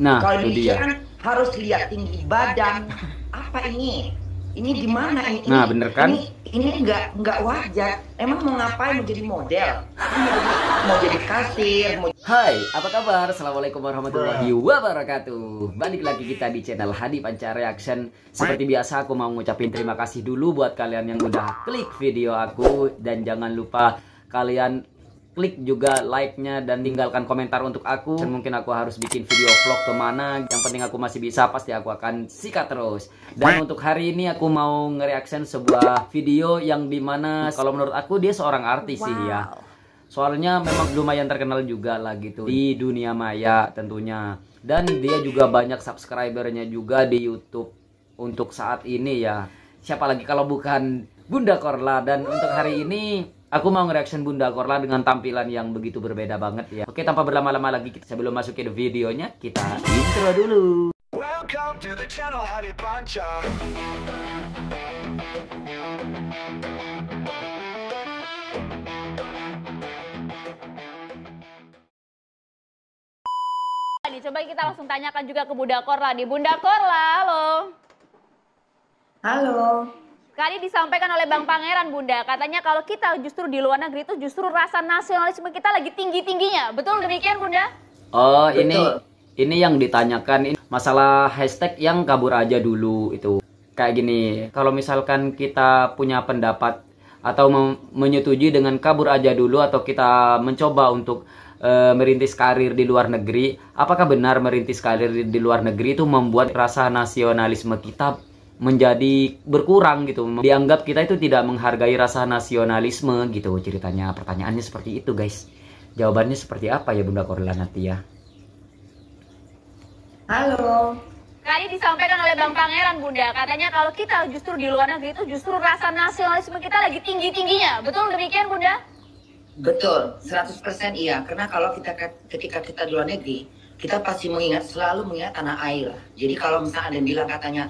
Nah, Kalau itu Indonesia dia. kan harus lihat tinggi badan. Apa ini? Ini gimana? Nah, bener kan? Ini nggak wajar. Emang mau ngapain? Mau jadi model? Mau jadi kasir? Hai, apa kabar? Assalamualaikum warahmatullahi wabarakatuh. Balik lagi kita di channel Hadi Panca Reaction. Seperti biasa aku mau ngucapin terima kasih dulu buat kalian yang udah klik video aku. Dan jangan lupa kalian klik juga like-nya dan tinggalkan komentar untuk aku. Dan mungkin aku harus bikin video vlog kemana. Yang penting aku masih bisa, pasti aku akan sikat terus. Dan untuk hari ini aku mau nge-reaction sebuah video yang dimana kalau menurut aku dia seorang artis sih ya. Soalnya memang lumayan terkenal juga lah gitu di dunia maya tentunya. Dan dia juga banyak subscribernya juga di YouTube untuk saat ini ya. Siapa lagi kalau bukan Bunda Korla. Dan untuk hari ini aku mau nge-reaction Bunda Korla dengan tampilan yang begitu berbeda banget ya. Oke, tanpa berlama-lama lagi, sebelum masuk ke videonya, kita intro dulu. Welcome to the channel Hadi Panca. Coba kita langsung tanyakan juga ke Bunda Korla nih. Bunda Korla, halo. Halo. Tadi disampaikan oleh Bang Pangeran, Bunda, katanya kalau kita justru di luar negeri itu justru rasa nasionalisme kita lagi tinggi-tingginya. Betul demikian, Bunda? Oh, Betul. ini yang ditanyakan, ini masalah hashtag yang kabur aja dulu itu. Kayak gini, kalau misalkan kita punya pendapat atau menyetujui dengan kabur aja dulu, atau kita mencoba untuk merintis karir di luar negeri, apakah benar merintis karir di luar negeri itu membuat rasa nasionalisme kita menjadi berkurang gitu? Dianggap kita itu tidak menghargai rasa nasionalisme gitu ceritanya. Pertanyaannya seperti itu, guys. Jawabannya seperti apa ya Bunda Korla nanti ya? Halo. Tadi disampaikan oleh Bang Pangeran, Bunda, katanya kalau kita justru di luar negeri itu justru rasa nasionalisme kita lagi tinggi-tingginya. Betul demikian, Bunda? Betul, 100% iya. Karena kalau ketika kita di luar negeri, kita pasti selalu mengingat tanah air. Jadi kalau misalnya ada yang bilang katanya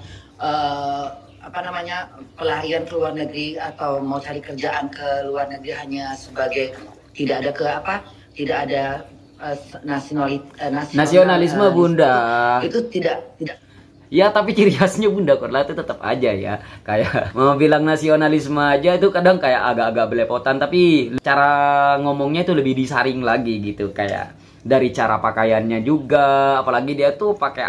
pelarian ke luar negeri atau mau cari kerjaan ke luar negeri hanya sebagai tidak ada Nasionalisme, Bunda. Itu tidak. Ya, tapi ciri khasnya Bunda Korla itu tetap aja ya. Kayak mau bilang nasionalisme aja itu kadang kayak agak-agak belepotan, tapi cara ngomongnya itu lebih disaring lagi gitu. Kayak dari cara pakaiannya juga, apalagi dia tuh pakai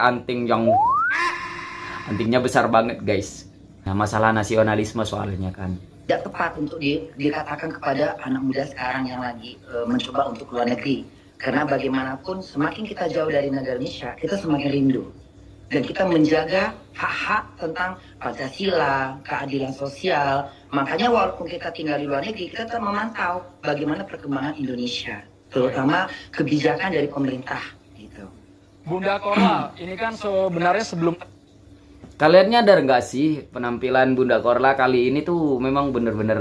antingnya besar banget, guys. Nah, masalah nasionalisme soalnya kan Tidak tepat untuk dikatakan kepada anak muda sekarang yang lagi mencoba untuk luar negeri. Karena bagaimanapun semakin kita jauh dari negara Indonesia, kita semakin rindu. Dan kita menjaga hak-hak tentang Pancasila, keadilan sosial. Makanya walaupun kita tinggal di luar negeri, kita tetap memantau bagaimana perkembangan Indonesia, terutama kebijakan dari pemerintah gitu. Bunda Korla, ini kan sebenarnya sebelum kalian nyadar nggak sih penampilan Bunda Korla kali ini tuh memang bener-bener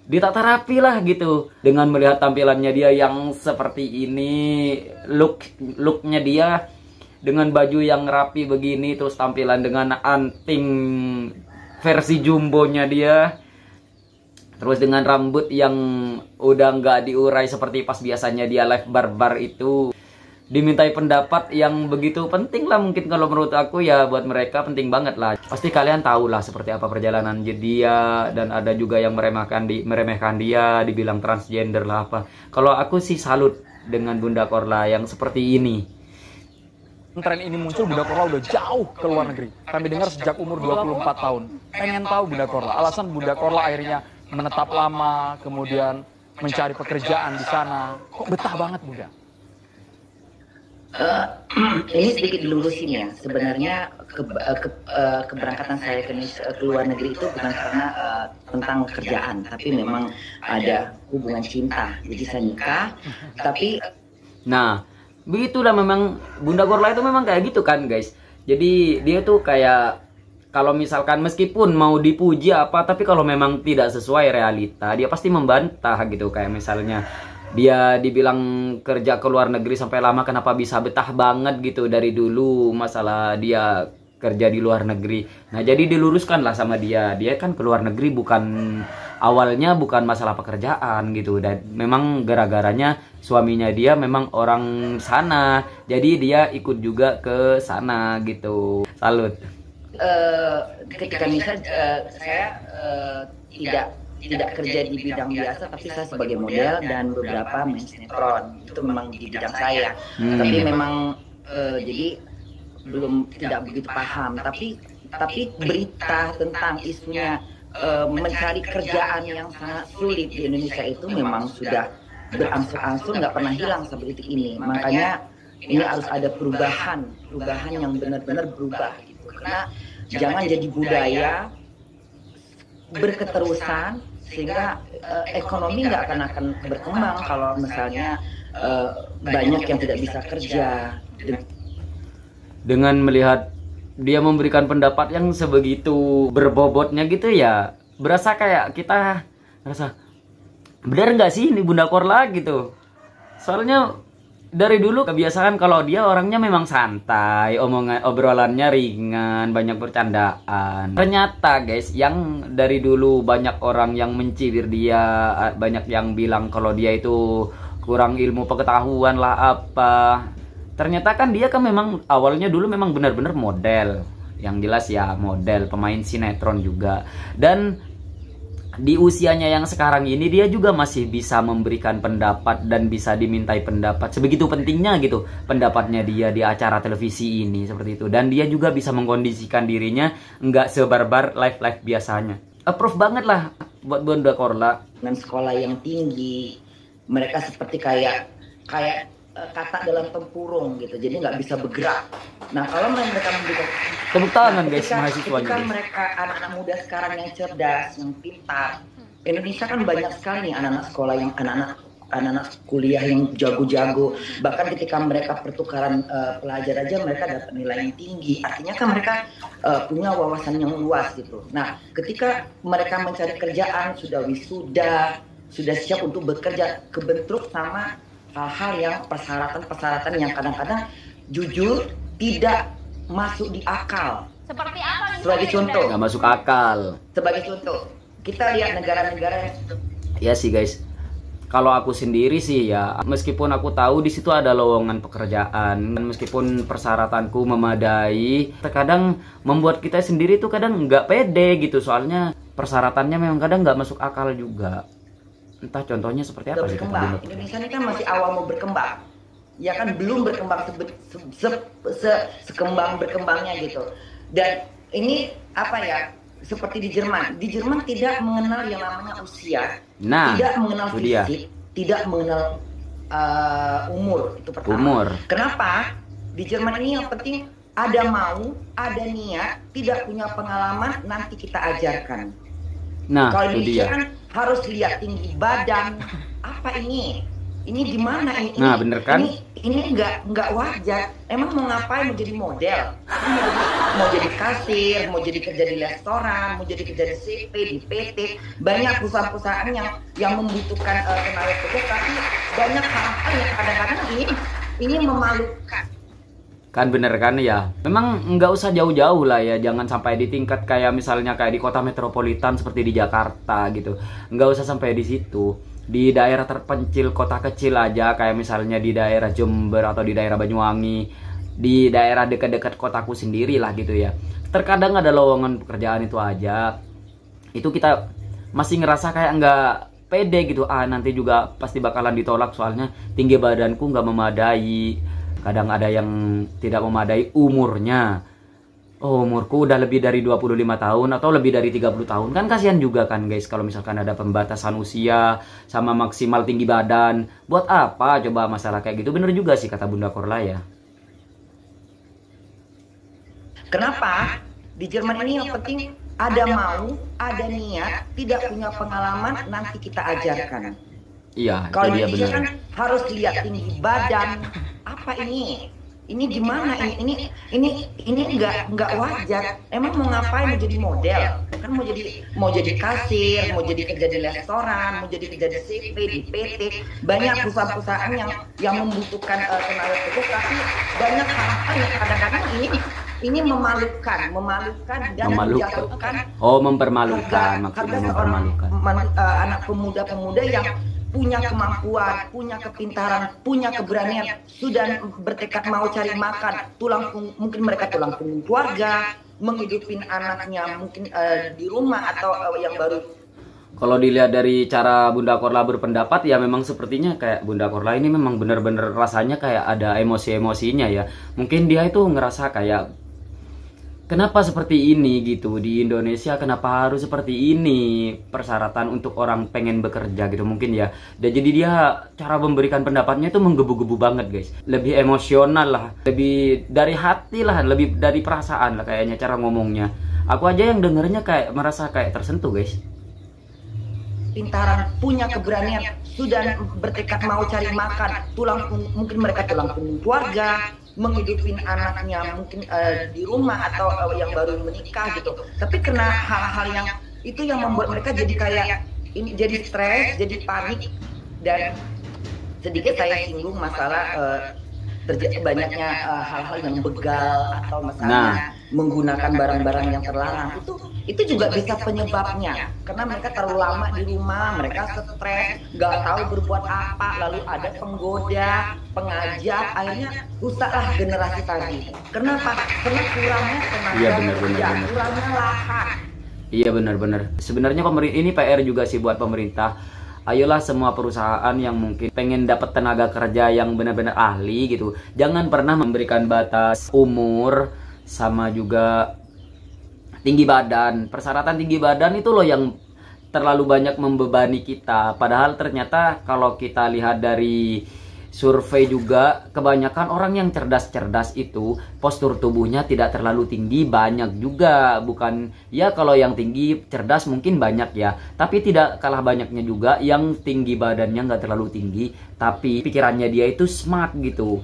ditata rapi lah gitu. Dengan melihat tampilannya dia yang seperti ini, looknya dia dengan baju yang rapi begini, terus tampilan dengan anting versi jumbonya dia, terus dengan rambut yang udah nggak diurai seperti pas biasanya dia live barbar itu. Dimintai pendapat yang begitu penting lah, mungkin kalau menurut aku ya, buat mereka penting banget lah. Pasti kalian tahu lah seperti apa perjalanan dia, dan ada juga yang meremehkan dia, dibilang transgender lah apa. Kalau aku sih salut dengan Bunda Korla yang seperti ini. tren ini muncul, Bunda Korla udah jauh ke luar negeri. Kami dengar sejak umur 24 tahun. Pengen tahu Bunda Korla, alasan Bunda Korla akhirnya menetap lama, kemudian mencari pekerjaan di sana. Kok betah banget, Bunda? Ini sedikit dilurusin ya. Sebenarnya keberangkatan saya ke luar negeri itu bukan karena tentang kerjaan, tapi memang ada hubungan cinta. Jadi saya nikah, tapi Nah, begitulah memang Bunda Korla itu memang kayak gitu kan, guys. Jadi dia tuh kayak kalau misalkan meskipun mau dipuji apa, tapi kalau memang tidak sesuai realita, dia pasti membantah gitu. Kayak misalnya dia dibilang kerja ke luar negeri sampai lama, kenapa bisa betah banget gitu dari dulu masalah dia kerja di luar negeri. Nah, jadi diluruskan lah sama dia. Dia kan ke luar negeri bukan awalnya bukan masalah pekerjaan gitu, dan memang gara-garanya suaminya dia memang orang sana, jadi dia ikut juga ke sana gitu. Salut. Ketika misal saya tidak kerja di bidang biasa, tapi saya sebagai model dan beberapa main sinetron, itu memang di bidang saya. Tapi memang jadi belum tidak begitu paham, tapi berita tentang isunya mencari kerjaan yang sangat sulit di Indonesia itu memang sudah berangsur-angsur, nggak pernah hilang seperti ini. Makanya ini harus ada perubahan yang benar-benar berubah gitu. Karena jangan jadi budaya berketerusan sehingga ekonomi nggak akan berkembang kalau misalnya banyak yang tidak bisa kerja. Dengan melihat dia memberikan pendapat yang sebegitu berbobotnya gitu ya, berasa kayak kita ngerasa benar nggak sih ini Bunda Korla gitu. Soalnya dari dulu kebiasaan kalau dia orangnya memang santai, obrolannya ringan, banyak bercandaan. Ternyata guys, yang dari dulu banyak orang yang mencibir dia, banyak yang bilang kalau dia itu kurang ilmu pengetahuan lah apa. Ternyata kan dia kan memang awalnya dulu memang benar-benar model. Yang jelas ya model, pemain sinetron juga. Dan di usianya yang sekarang ini dia juga masih bisa memberikan pendapat dan bisa dimintai pendapat. Sebegitu pentingnya gitu pendapatnya dia di acara televisi ini seperti itu. Dan dia juga bisa mengkondisikan dirinya nggak sebarbar live-live biasanya. Approve banget lah buat Bunda Korla. Dengan sekolah yang tinggi, mereka seperti kayak kata dalam tempurung gitu, jadi nggak bisa bergerak. Nah kalau mereka memberikan tepuk tangan guys mahasiswanya. Ketika mereka anak-anak muda sekarang yang cerdas, yang pintar, Indonesia kan banyak sekali nih anak-anak sekolah yang anak-anak kuliah yang jago-jago. Bahkan ketika mereka pertukaran pelajar aja mereka dapat nilai yang tinggi. Artinya kan mereka punya wawasan yang luas gitu. Nah ketika mereka mencari kerjaan sudah wisuda, sudah siap untuk bekerja, kebentruk sama hal-hal yang persyaratan yang kadang-kadang jujur tidak masuk di akal. Seperti apa? Sebagai contoh. Nggak masuk akal. Sebagai contoh, kita lihat negara-negara yang Ya sih guys. Kalau aku sendiri sih ya, meskipun aku tahu di situ ada lowongan pekerjaan, meskipun persyaratanku memadai, terkadang membuat kita sendiri tuh kadang nggak pede gitu, soalnya persyaratannya memang kadang nggak masuk akal juga. Entah contohnya seperti apa sih. berkembang. Indonesia ini kan masih awal mau berkembang, ya kan belum berkembang sekembang berkembangnya gitu. Dan ini apa ya? Seperti di Jerman. Di Jerman tidak mengenal yang namanya usia, tidak mengenal fisik, tidak mengenal umur, itu pertama. Umur. Kenapa? Di Jerman ini yang penting ada mau, ada niat, tidak punya pengalaman, nanti kita ajarkan. Nah, kalau itu Indonesia dia. kan harus lihat tinggi badan, apa ini di mana ini? Nah, bener kan? Ini nggak wajar. Emang mau ngapain? Mau jadi model? Mau jadi kasir? Mau jadi kerja di restoran? Mau jadi kerja di CP, di PT? Banyak perusahaan-perusahaan yang membutuhkan tenaga kerja, tapi banyak hal-hal yang kadang-kadang ini memalukan. Kan bener kan ya. Memang nggak usah jauh-jauh lah ya. Jangan sampai di tingkat kayak misalnya kayak di kota metropolitan seperti di Jakarta gitu. Nggak usah sampai di situ. Di daerah terpencil, kota kecil aja, kayak misalnya di daerah Jember atau di daerah Banyuwangi, di daerah dekat-dekat kotaku sendiri lah gitu ya. Terkadang ada lowongan pekerjaan itu aja. Itu kita masih ngerasa kayak nggak pede gitu. Nanti juga pasti bakalan ditolak soalnya tinggi badanku nggak memadai. Kadang ada yang tidak memadai umurnya. Oh, umurku udah lebih dari 25 tahun atau lebih dari 30 tahun. Kan kasihan juga kan guys kalau misalkan ada pembatasan usia sama maksimal tinggi badan. Buat apa coba masalah kayak gitu? Bener juga sih kata Bunda Korla ya. Kenapa? Di Jerman ini yang penting ada mau, ada niat, tidak punya pengalaman, nanti kita ajarkan. Iya, Kalau itu dia Indonesia bener. kan harus lihat tinggi badan, apa ini? Ini gimana? Ini nggak wajar. Emang mau ngapain? Mau jadi model? Kan mau jadi kasir, mau jadi kerja di restoran, mau jadi kerja di CP, di PT. Banyak perusahaan-perusahaan yang membutuhkan tenaga kerja, tapi banyak hal-hal yang kadang-kadang ini memalukan dan menjatuhkan Oh, mempermalukan, harga maksudnya seorang mempermalukan. anak pemuda-pemuda yang punya kemampuan, punya kepintaran, punya keberanian, sudah bertekad mau cari makan, mungkin mereka tulang punggung keluarga, menghidupin anaknya mungkin di rumah atau yang baru. Kalau dilihat dari cara Bunda Korla berpendapat, ya memang sepertinya kayak Bunda Korla ini memang benar-benar rasanya kayak ada emosi-emosinya ya. Mungkin dia itu ngerasa kayak kenapa seperti ini gitu di Indonesia, kenapa harus seperti ini persyaratan untuk orang pengen bekerja gitu mungkin ya. Dan jadi dia cara memberikan pendapatnya itu menggebu-gebu banget guys. Lebih emosional lah, lebih dari hati lah, lebih dari perasaan lah kayaknya cara ngomongnya. Aku aja yang dengernya kayak merasa kayak tersentuh guys. Pintaran, punya keberanian, sudah bertekad mau cari makan, mungkin mereka tulang punggung keluarga, menghidupin anaknya mungkin di rumah atau yang baru menikah gitu. Tapi kena hal-hal yang itu yang membuat mereka jadi kayak ini, jadi stres, jadi panik. Dan sedikit saya singgung masalah terjadi banyaknya hal-hal yang begal atau misalnya menggunakan barang-barang yang terlarang. Itu juga bisa penyebabnya, karena mereka terlalu lama di rumah, mereka stres, nggak tahu berbuat apa, lalu ada penggoda, pengajar, akhirnya rusaklah generasi tadi. Kenapa? Karena kurangnya tenaga kerja, kurangnya lahan. Iya benar-benar. Sebenarnya pemerintah ini PR juga sih buat pemerintah. Ayolah semua perusahaan yang mungkin pengen dapat tenaga kerja yang benar-benar ahli gitu, jangan pernah memberikan batas umur sama juga tinggi badan. Persyaratan tinggi badan itu loh yang terlalu banyak membebani kita. Padahal ternyata kalau kita lihat dari survei juga, kebanyakan orang yang cerdas-cerdas itu postur tubuhnya tidak terlalu tinggi, banyak juga. Bukan ya, kalau yang tinggi cerdas mungkin banyak ya, tapi tidak kalah banyaknya juga yang tinggi badannya nggak terlalu tinggi tapi pikirannya dia itu smart gitu.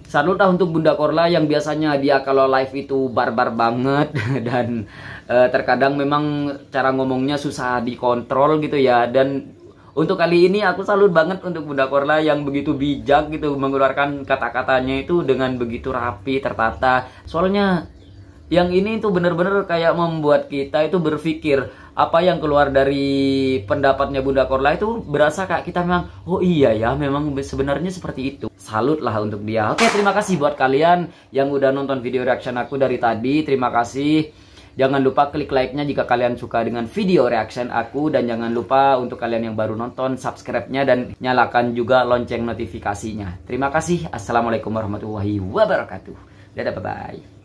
Salut lah untuk Bunda Korla yang biasanya dia kalau live itu barbar banget dan terkadang memang cara ngomongnya susah dikontrol gitu ya. Dan untuk kali ini aku salut banget untuk Bunda Korla yang begitu bijak gitu mengeluarkan kata-katanya itu dengan begitu rapi, tertata. Soalnya yang ini tuh bener-bener kayak membuat kita itu berpikir apa yang keluar dari pendapatnya Bunda Korla itu berasa kayak kita memang, oh iya ya, memang sebenarnya seperti itu. Salut lah untuk dia. Oke, terima kasih buat kalian yang udah nonton video reaction aku dari tadi. Terima kasih. Jangan lupa klik like-nya jika kalian suka dengan video reaction aku. Dan jangan lupa untuk kalian yang baru nonton, subscribe-nya dan nyalakan juga lonceng notifikasinya. Terima kasih. Assalamualaikum warahmatullahi wabarakatuh. Dadah, bye-bye.